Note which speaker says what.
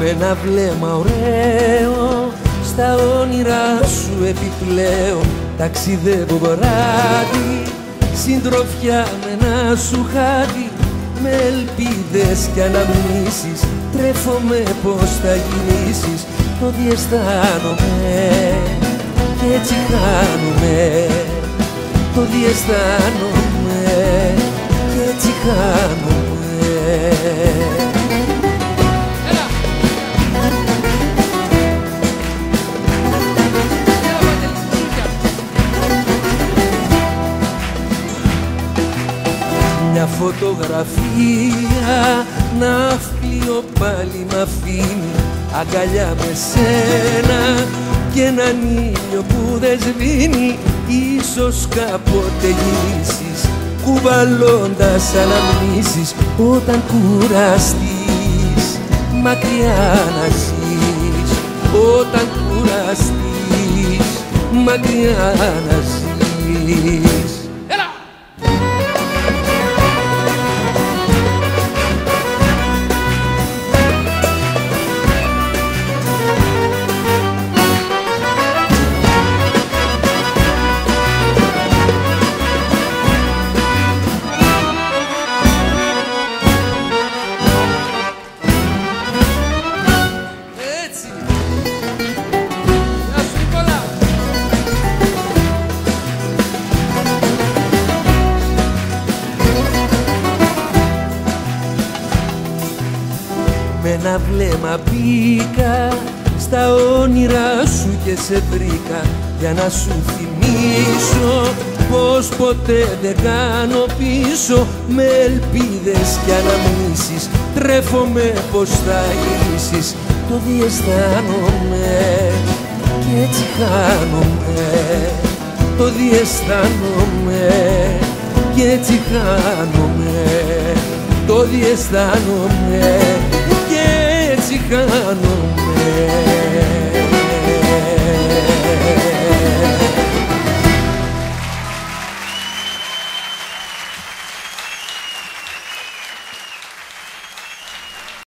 Speaker 1: με ένα βλέμμα ωραίο στα όνειρά σου επιπλέον ταξιδεύω βράδυ, συντροφιά με ένα σου χάδι, με ελπίδες κι αναμνήσεις τρέφομαι πως θα γυρίσεις. Το διαισθάνομαι κι έτσι χάνομαι, το διαισθάνομαι κι έτσι χάνομαι. Μια φωτογραφία ναύπλιο πάλι μ' αφήνει αγκαλιά με σένα και έναν ήλιο που δεν σβήνει. Ίσως κάποτε γυρίσεις κουβαλώντας αναμνήσεις όταν κουραστείς μακριά να ζεις, όταν κουραστείς μακριά να ζεις. Με ένα βλέμμα μπήκα στα όνειρά σου και σε βρήκα για να σου θυμίσω πως ποτέ δεν κάνω πίσω. Με ελπίδες κι αναμνήσεις τρέφομαι πως θα γυρίσεις. Το διαισθάνομαι κι έτσι χάνομαι, το διαισθάνομαι κι έτσι χάνομαι, το διαισθάνομαι κι έτσι χάνομαι.